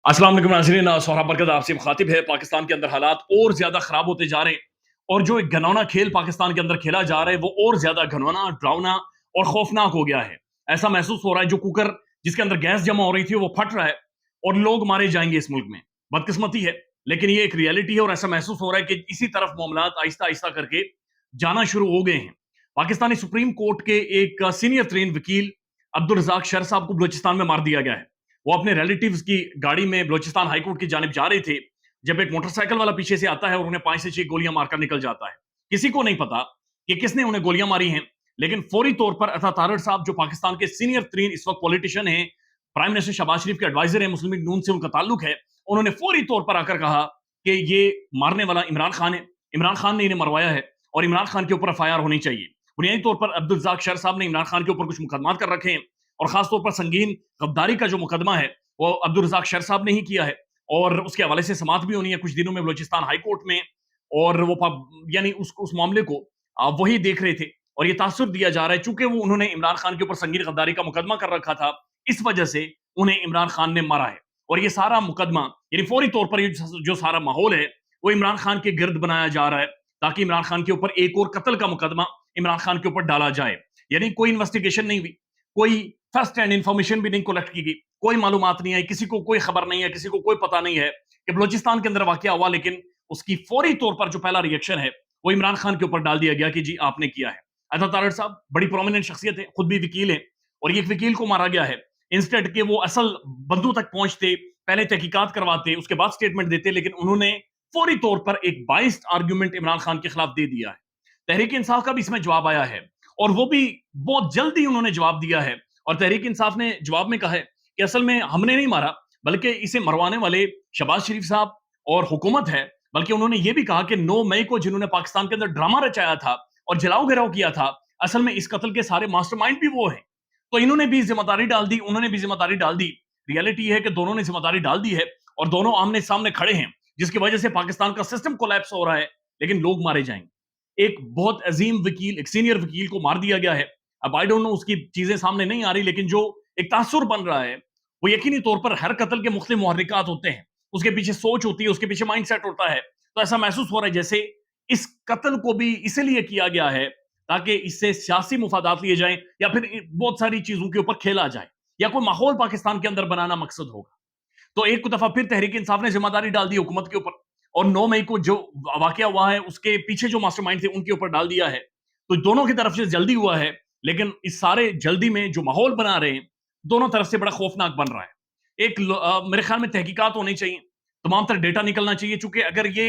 अस्सलाम वालेकुम नाज़रीन, सोहराब बरकत आपसे मुखातिब है। पाकिस्तान के अंदर हालात और ज़्यादा ख़राब होते जा रहे हैं और जो एक घिनौना खेल पाकिस्तान के अंदर खेला जा रहा है वो और ज़्यादा घिनौना, डरावना और खौफनाक हो गया है। ऐसा महसूस हो रहा है जो कुकर जिसके अंदर गैस जमा हो रही थी वो फट रहा है और लोग मारे जाएंगे इस मुल्क में। बदकिस्मती है, लेकिन ये एक रियलिटी है और ऐसा महसूस हो रहा है कि इसी तरफ मामलात आहिस्ता-आहिस्ता करके जाना शुरू हो गए हैं। पाकिस्तानी सुप्रीम कोर्ट के एक सीनियर तरीन वकील अब्दुल रज़ाक शर साहब को बलूचिस्तान में मार दिया गया है। वो अपने रिलेटिव्स की गाड़ी में बलूचिस्तान हाई कोर्ट की जानिब जा रहे थे, जब एक मोटरसाइकिल वाला पीछे से आता है और उन्हें 5 से 6 गोलियां मारकर निकल जाता है। किसी को नहीं पता कि किसने उन्हें गोलियां मारी हैं, लेकिन फौरी तौर पर अता तारड़ साहब जो पाकिस्तान के सीनियर तरीन इस वक्त पॉलिटिशियन हैं, प्राइम मिनिस्टर शहबाज शरीफ के एडवाइजर हैं, मुस्लिम लीग नून से उनका ताल्लुक है, उन्होंने फौरी तौर पर आकर कहा कि ये मारने वाला इमरान खान है, इमरान खान ने इन्हें मरवाया है और इमरान खान के ऊपर एफआईआर होनी चाहिए। बुनियादी तौर पर अब्दुल रज़ाक शर साहब ने इमरान खान के ऊपर कुछ मुकदमात कर रखे हैं और खासतौर पर संगीन गद्दारी का जो मुकदमा है वो अब्दुल रज़ाक शर साहब ने ही किया है और उसके हवाले से समात भी होनी है कुछ दिनों में बलूचिस्तान हाई कोर्ट में। और वो यानी उस मामले को वही देख रहे थे और ये तासुर दिया जा रहा है चूंकि वो उन्होंने इमरान खान के ऊपर संगीन गद्दारी का मुकदमा कर रखा था, इस वजह से उन्हें इमरान खान ने मारा है। और ये सारा मुकदमा यानी फौरी तौर पर ये जो सारा माहौल है वो इमरान खान के गिर्द बनाया जा रहा है ताकि इमरान खान के ऊपर एक और कत्ल का मुकदमा इमरान खान के ऊपर डाला जाए। यानी कोई इन्वेस्टिगेशन नहीं हुई, कोई फर्स्ट हैंड इंफॉर्मेशन भी नहीं कलेक्ट की गई, कोई मालूमात नहीं आई, किसी को कोई खबर नहीं है, किसी को कोई पता नहीं है कि बलूचिस्तान के अंदर वाकया हुआ, लेकिन उसकी फौरी तौर पर जो पहला रिएक्शन है वो इमरान खान के ऊपर डाल दिया गया कि जी आपने किया है। अता तारड़ साहब बड़ी प्रोमिनेंट शख्सियत है, खुद भी वकील है और ये एक वकील को मारा गया है इंस्टेड के वो असल बंदू तक पहुंचते, पहले तहकीकात करवाते, उसके बाद स्टेटमेंट देते, लेकिन उन्होंने फौरी तौर पर एक बाइस्ड आर्ग्यूमेंट इमरान खान के खिलाफ दे दिया है। तहरीक इंसाफ का भी इसमें जवाब आया है और वो भी बहुत जल्दी उन्होंने जवाब दिया है और तहरीक इंसाफ ने जवाब में कहा है कि असल में हमने नहीं मारा, बल्कि इसे मरवाने वाले शहबाज शरीफ साहब और हुकूमत है। बल्कि उन्होंने ये भी कहा कि 9 मई को जिन्होंने पाकिस्तान के अंदर ड्रामा रचाया था और जलाओ गिराव किया था, असल में इस कत्ल के सारे मास्टरमाइंड भी वो हैं। तो इन्होंने भी जिम्मेदारी डाल दी, उन्होंने भी जिम्मेदारी डाल दी। रियलिटी है कि दोनों ने जिम्मेदारी डाल दी है और दोनों आमने सामने खड़े हैं, जिसकी वजह से पाकिस्तान का सिस्टम कोलैप्स हो रहा है, लेकिन लोग मारे जाएंगे। एक बहुत अजीम वकील, एक सीनियर वकील को मार दिया गया है। अब आई डोंट नो उसकी चीजें सामने नहीं आ रही, लेकिन जो एक तासुर बन रहा है वो यकीनी तौर पर हर कत्ल के मुख्तलिफ मुहर्रिकात होते हैं, उसके पीछे सोच होती है, उसके पीछे माइंड सेट होता है। तो ऐसा महसूस हो रहा है जैसे इस कत्ल को भी इसलिए किया गया है ताकि इससे सियासी मुफादात लिए जाएं या फिर बहुत सारी चीजों के ऊपर खेला जाए या कोई माहौल पाकिस्तान के अंदर बनाना मकसद होगा। तो एक दफा फिर तहरीक इंसाफ ने जिम्मेदारी डाल दी हुकूमत के ऊपर और 9 मई को जो वाकया हुआ है उसके पीछे जो मास्टरमाइंड थे उनके ऊपर डाल दिया है। तो दोनों की तरफ से जल्दी हुआ है, लेकिन इस सारे जल्दी में जो माहौल बना रहे हैं दोनों तरफ से बड़ा खौफनाक बन रहा है। मेरे ख्याल में तहकीकात होनी चाहिए, तमाम तरह डेटा निकलना चाहिए, चूंकि अगर ये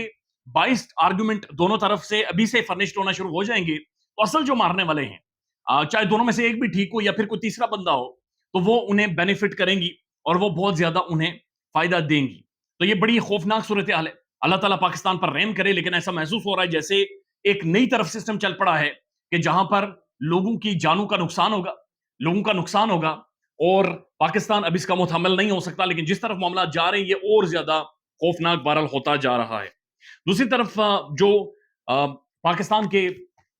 22 आर्गुमेंट दोनों तरफ से अभी से फर्निश्ड होना शुरू हो जाएंगे तो असल जो मारने वाले हैं, चाहे दोनों में से एक भी ठीक हो या फिर कोई तीसरा बंदा हो, तो वो उन्हें बेनिफिट करेंगी और वो बहुत ज्यादा उन्हें फायदा देंगी। तो ये बड़ी खौफनाक सूरत हाल है। अल्लाह ताला पाकिस्तान पर रहम करे, लेकिन ऐसा महसूस हो रहा है जैसे एक नई तरफ सिस्टम चल पड़ा है कि जहां पर लोगों की जानों का नुकसान होगा, लोगों का नुकसान होगा और पाकिस्तान अब इसका मुतहम्मिल नहीं हो सकता। लेकिन जिस तरफ मामला जा रहे हैं ये और ज्यादा खौफनाक बहरहाल होता जा रहा है। दूसरी तरफ जो पाकिस्तान के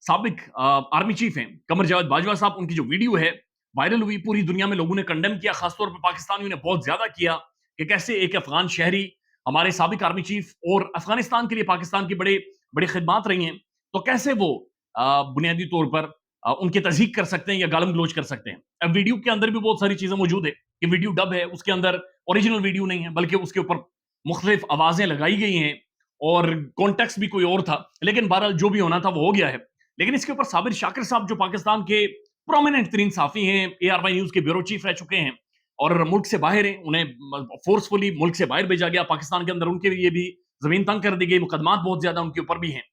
साबिक आर्मी चीफ हैं कमर जावेद बाजवा साहब, उनकी जो वीडियो है वायरल हुई, पूरी दुनिया में लोगों ने कंडेम किया, खासतौर पर पाकिस्तानियों ने बहुत ज्यादा किया कि कैसे एक अफगान शहरी हमारे साबिक आर्मी चीफ और अफगानिस्तान के लिए पाकिस्तान की बड़े बड़ी खिदमात रही हैं, तो कैसे वो बुनियादी तौर पर उनकी तज़हीक कर सकते हैं या गालम गलोच कर सकते हैं। अब वीडियो के अंदर भी बहुत सारी चीजें मौजूद है कि वीडियो डब है, उसके अंदर ओरिजिनल वीडियो नहीं है, बल्कि उसके ऊपर मुख्तलिफ आवाजें लगाई गई हैं और कॉन्टेक्स्ट भी कोई और था, लेकिन बहरहाल जो भी होना था वो हो गया है। लेकिन इसके ऊपर साबिर शाकिर साहब जो पाकिस्तान के प्रोमिनेंट तरीन साफी हैं, ARY न्यूज के ब्यूरो चीफ रह चुके हैं और मुल्क से बाहर हैं, उन्हें फोर्सफुली मुल्क से बाहर भेजा गया, पाकिस्तान के अंदर उनके लिए भी जमीन तंग कर दी गई, मुकदमात बहुत ज्यादा उनके ऊपर भी हैं।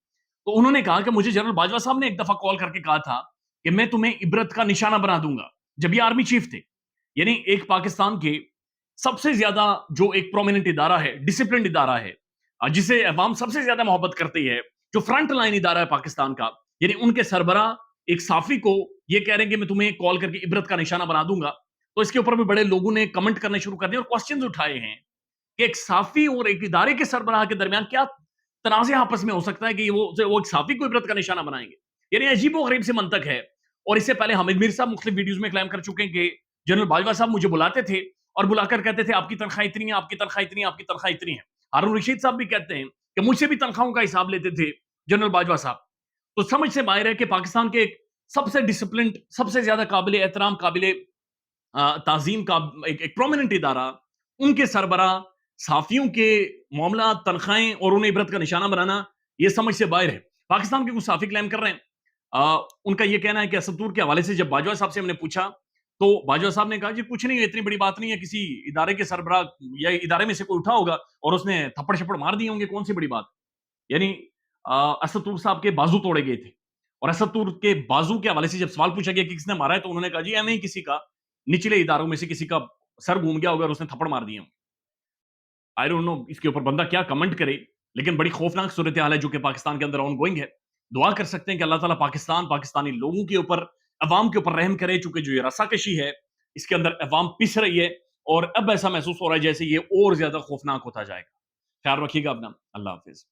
तो उन्होंने कहा कि मुझे जनरल बाजवा साहब ने एक दफा कॉल करके कहा था कि मैं तुम्हें इबरत का निशाना बना दूंगा, जब ये आर्मी चीफ थे। यानी एक पाकिस्तान के सबसे ज्यादा जो एक प्रोमिनेंट इदारा है, डिसिप्लिन इदारा है, जिसे अवाम सबसे ज्यादा मोहब्बत करती है, जो फ्रंट लाइन इदारा है पाकिस्तान का, यानी उनके सरबरा एक साफी को ये कह रहे हैं कि मैं तुम्हें कॉल करके इबरत का निशाना बना दूंगा। तो इसके ऊपर भी बड़े लोगों ने कमेंट करने शुरू कर दिए और क्वेश्चंस उठाए हैं कि एक साफी और एक इदारे के सरबराह के दरमियान क्या तनाज़े आपस में हो सकता है कि वो एक साफी को इबरत का निशाना बनाएंगे। यानी अजीबो-गरीब सी मंतक है। और इससे पहले हामिद मीर साहब मुख्तलिफ वीडियोज में क्लेम कर चुके हैं कि जनरल बाजवा साहब मुझे बुलाते थे اور بلا کر کہتے تھے آپ کی تنخواہ اتنی ہے، آپ کی تنخواہ اتنی ہے، آپ کی تنخواہ اتنی ہے. ہارون رشید صاحب بھی کہتے ہیں کہ مجھ سے بھی تنخواہوں کا حساب لیتے تھے جنرل باجوہ صاحب. تو سمجھ سے باہر ہے کہ پاکستان کے سب سے ڈسپلنڈ، سب سے زیادہ قابل احترام، قابل تعظیم کا ایک پرومیننٹ ادارہ، ان کے سربراہ صحافیوں کے معاملات، تنخواہیں اور انہیں عبرت کا نشانہ بنانا یہ سمجھ سے باہر ہے. پاکستان کے کچھ صحافی کلیم کر رہے ہیں، ان کا یہ کہنا ہے کہ اسد طور کے حوالے سے جب باجوہ صاحب سے ہم نے پوچھا تو باجوہ صاحب نے کہا جی کچھ نہیں ہے، اتنی بڑی بات نہیں ہے، کسی ادارے کے سربراہ یا ادارے میں سے کوئی اٹھا ہوگا اور اس نے تھپڑ شپڑ مار دیے ہوں گے، کون سی بڑی بات. یعنی اسد طور صاحب کے بازو توڑے گئے تھے، اور اسد طور کے بازو کے حوالے سے جب سوال پوچھا گیا کہ کس نے مارا ہے تو انہوں نے کہا جی ایویں ہی کسی کا، نچلے اداروں میں سے کسی کا سر گھوم گیا ہوگا اور اس نے تھپڑ مار دیے ہوں. آئی ڈونٹ نو اس کے اوپر بندہ کیا کمنٹ کرے، لیکن بڑی خوفناک صورتحال ہے جو کہ پاکستان کے اندر آن گوئنگ ہے. دعا کر سکتے ہیں کہ اللہ تعالیٰ پاکستان، پاکستانی لوگوں کے اوپر، عوام کے اوپر رحم کرے، چونکہ جو یہ رسا کشی ہے اس کے اندر عوام پس رہی ہے اور اب ایسا محسوس ہو رہا ہے جیسے یہ اور زیادہ خوفناک ہوتا جائے گا. خیال رکھیے گا اپنا. اللہ حافظ.